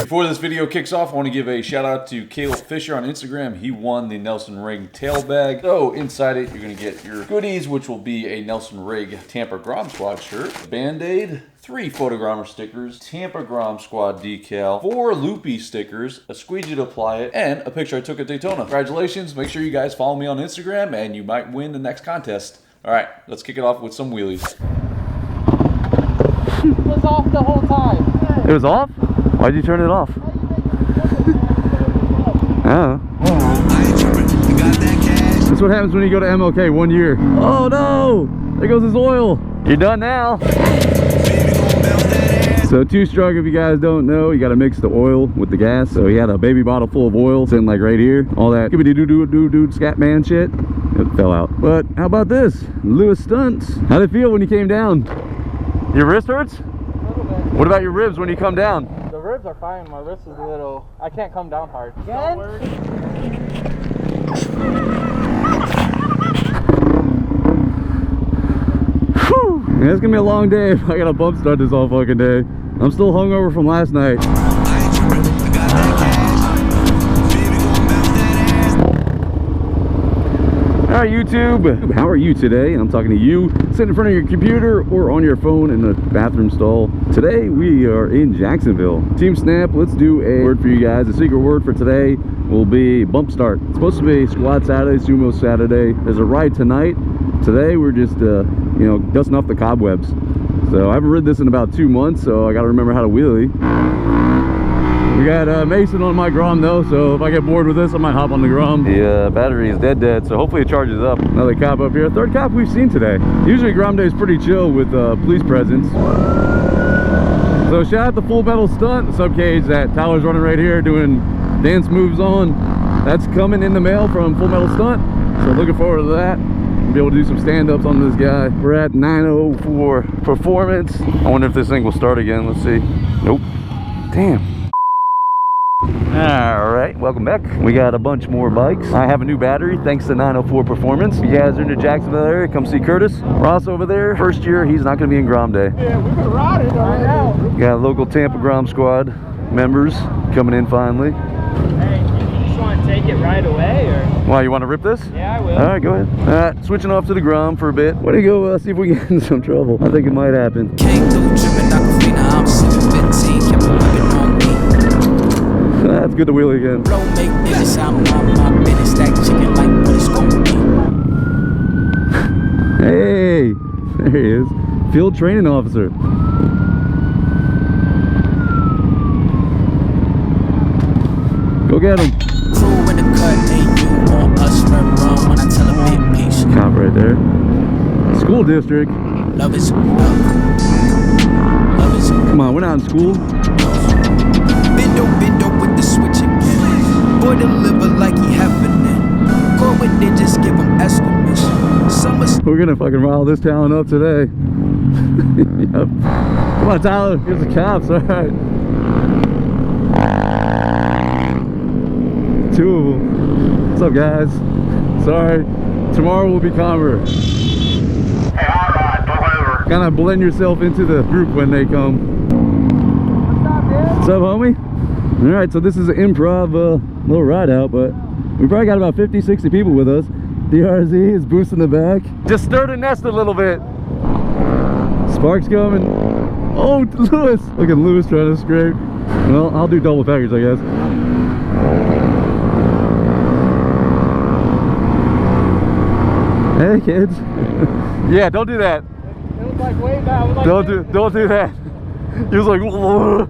Before this video kicks off, I want to give a shout out to Caleb Fisher on Instagram. He won the Nelson Rig tail bag. So inside it, you're going to get your goodies, which will be a Nelson Rig Tampa Grom Squad shirt, Band-Aid, 3 Photogromer stickers, Tampa Grom Squad decal, 4 Loopy stickers, a squeegee to apply it, and a picture I took at Daytona. Congratulations. Make sure you guys follow me on Instagram and you might win the next contest. All right, let's kick it off with some wheelies. It was off the whole time. It was off? Why'd you turn it off? Oh. That's what happens when you go to MLK 1 year. Oh no! There goes his oil. You're done now. So two-stroke, if you guys don't know, you gotta mix the oil with the gas. So he had a baby bottle full of oil sitting like right here. All that skibbity-doo-doo-doo-doo scat man shit. It fell out. But how about this? Lewis stunts. How'd it feel when you came down? Your wrist hurts? A little bit. What about your ribs when you come down? The ribs are fine. My wrist is a little... I can't come down hard. Again? Whew. Man, it's gonna be a long day if I gotta bump start this all fucking day. I'm still hungover from last night. Alright YouTube, how are you today? I'm talking to you sitting in front of your computer or on your phone in the bathroom stall. Today we are in Jacksonville. Team Snap, let's do a word for you guys. The secret word for today will be bump start. It's supposed to be Squad Saturday, Sumo Saturday. There's a ride tonight. Today we're just you know, dusting off the cobwebs. So I haven't ridden this in about 2 months, so I gotta remember how to wheelie. We got Mason on my Grom though, so if I get bored with this, I might hop on the Grom. The battery is dead, so hopefully it charges up. Another cop up here, third cop we've seen today. Usually Grom Day is pretty chill with police presence. So shout out the Full Metal Stunt, the sub cage that Tyler's running right here doing dance moves on. That's coming in the mail from Full Metal Stunt, so looking forward to that. We'll be able to do some stand-ups on this guy. We're at 904 performance. I wonder if this thing will start again. Let's see. Nope. Damn. Alright, welcome back. We got a bunch more bikes. I have a new battery thanks to 904 Performance. If you guys are in the Jacksonville area, come see Curtis. Ross over there, first year, he's not going to be in Grom Day. Yeah, we've been riding right now. Got local Tampa Grom Squad members coming in finally. Hey, you just want to take it right away, or? Why, you want to rip this? Yeah, I will. Alright, go ahead. Alright, switching off to the Grom for a bit. Why don't you go see if we can get in some trouble? I think it might happen. That's good to wheelie again. Hey, there he is. Field training officer. Go get him. Cop right there. School district. Come on, we're not in school. With the switching boy deliver like he happening. Go with it, just give him exclamation. We're gonna fucking rile this town up today. Yep. Come on, Tyler. Here's the cops. All right. 2 of them. What's up, guys? Sorry. Tomorrow will be calmer. Hey, alright, pull over. Kind of blend yourself into the group when they come. What's up, homie? All right, so this is an improv little ride out, but we probably got about 50, 60 people with us. DRZ is boosting the back. Just stir the nest a little bit. Sparks coming. Oh, Lewis. Look at Lewis trying to scrape. Well, I'll do double package, I guess. Hey, kids. Yeah, don't do that. It was like way down. Like Don't do that. He was like, whoa.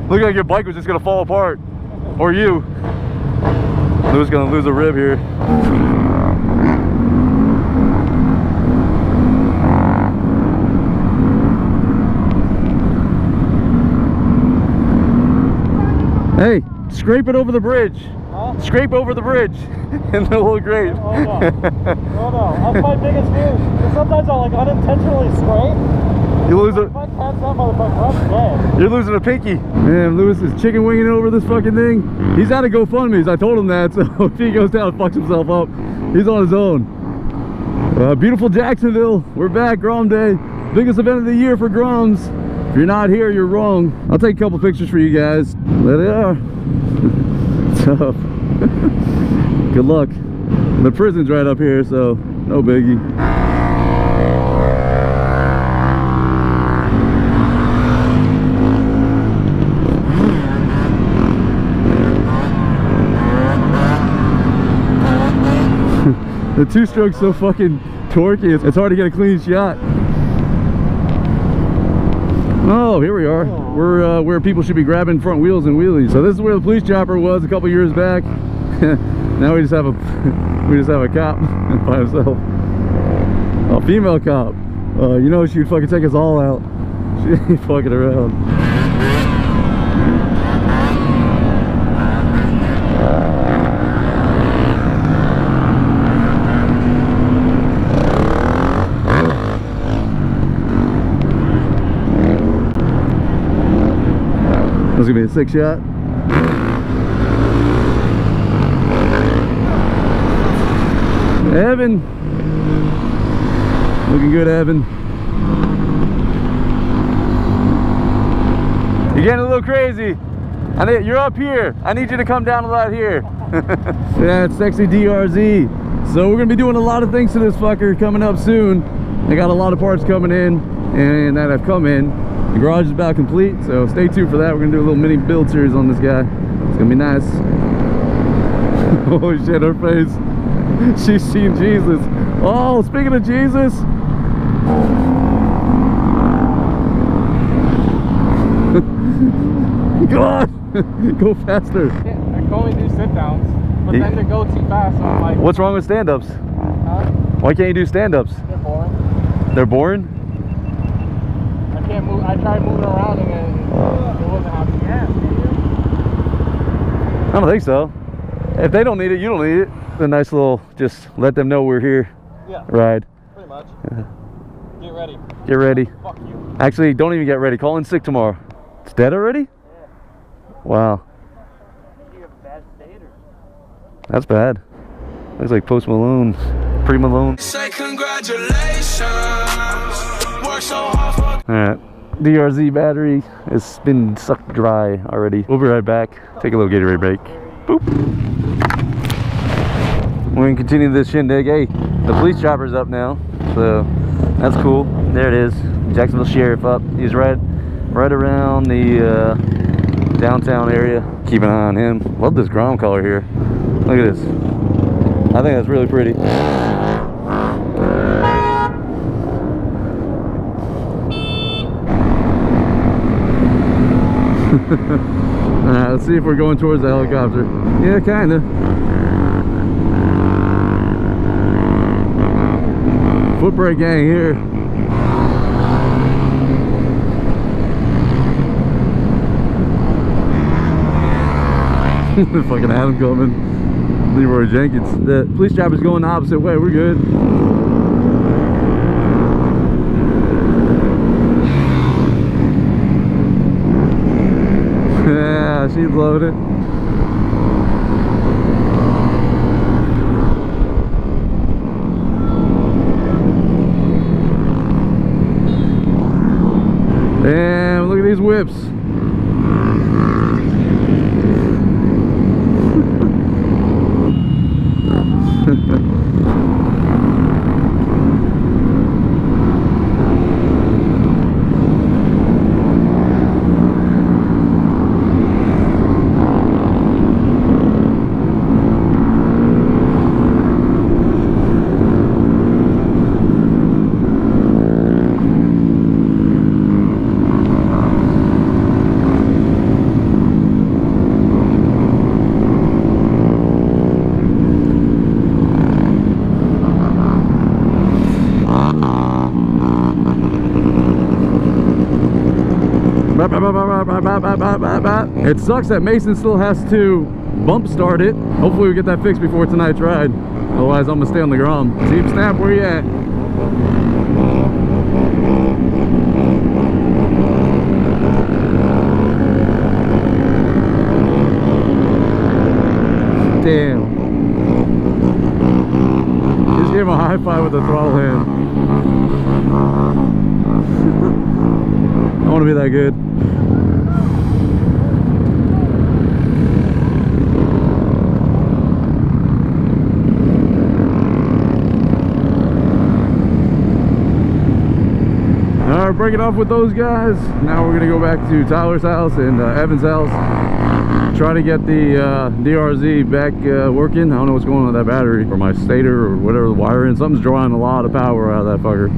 Looked like your bike was just gonna fall apart. Or you. Lou's gonna lose a rib here. Hey, scrape it over the bridge. Huh? Scrape over the bridge. And it'll look great. Oh no. Oh no. That's my biggest fear. Sometimes I'll like unintentionally scrape. You lose it. You're losing a pinky. Man, Lewis is chicken winging over this fucking thing. He's out of GoFundMe's. I told him that. So if he goes down and fucks himself up, he's on his own. Beautiful Jacksonville. We're back. Grom Day. Biggest event of the year for Groms. If you're not here, you're wrong. I'll take a couple pictures for you guys. There they are. Tough. Good luck. The prison's right up here, so no biggie. The two-stroke's so fucking torquey, it's hard to get a clean shot. Oh, here we are. We're where people should be grabbing front wheels and wheelies. So this is where the police chopper was a couple years back. Now we just have a cop by himself. A female cop. You know she would fucking take us all out. She ain't fucking around. That's gonna be a sick shot. Evan, looking good, Evan. You're getting a little crazy. You're up here. I need you to come down a lot here. Yeah, it's sexy DRZ. So we're gonna be doing a lot of things to this fucker coming up soon. I got a lot of parts coming in and that have come in. The garage is about complete, so stay tuned for that. We're gonna do a little mini build series on this guy. It's gonna be nice. Holy shit, her face. She's seen Jesus. Oh, speaking of Jesus. Go on. Go faster. I can only do sit downs, but then they go too fast. So I'm like, what's wrong with stand-ups? Why can't you do stand-ups? They're boring. They're boring? I can't move. I tried moving around and it wasn't happening. Yeah. I don't think so. If they don't need it, you don't need it. A nice little, just let them know we're here. Yeah. Ride. Pretty much. Get ready. Get ready. Fuck you. Actually, don't even get ready. Call in sick tomorrow. It's dead already? Yeah. Wow. You have a bad state or? That's bad. Looks like Post Malone. Pre-Malone. Say congratulations. Work so hard for. Alright. DRZ battery has been sucked dry already. We'll be right back. Take a little Gatorade break. Boop. We're gonna continue this shindig. Hey, the police chopper's up now, so that's cool. There it is. Jacksonville Sheriff up. He's right around the downtown area. Keep an eye on him. Love this Grom color here. Look at this. I think that's really pretty. Alright, let's see if we're going towards the helicopter. Yeah, kinda. Foot brake gang here. Fucking Adam coming. Leroy Jenkins. The police chopper's going the opposite way. We're good. Yeah, she's loving it. Damn, look at these whips. It sucks that Mason still has to bump start it. Hopefully we get that fixed before tonight's ride. Otherwise I'm gonna stay on the Grom. Team Snap, where you at? Damn. Just gave him a high five with the throttle hand. I want to be that good. Alright, breaking off with those guys. Now we're gonna go back to Tyler's house and Evan's house. Try to get the DRZ back working. I don't know what's going on with that battery or my stator or whatever the wire in. Something's drawing a lot of power out of that fucker.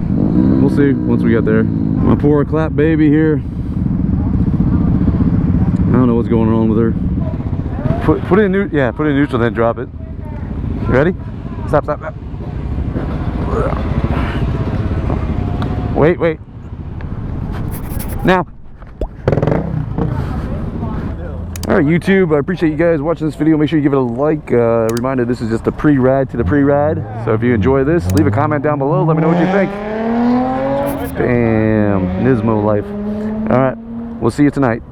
We'll see once we get there. My poor clap baby here. I don't know what's going on with her. Put it in neutral. Yeah, put it in neutral, then drop it. You ready? Stop, stop, stop. Wait, wait. Now. Alright, YouTube, I appreciate you guys watching this video. Make sure you give it a like. Reminder, this is just a pre-ride to the pre-ride. So if you enjoy this, leave a comment down below. Let me know what you think. Damn, Nismo life. Alright, we'll see you tonight.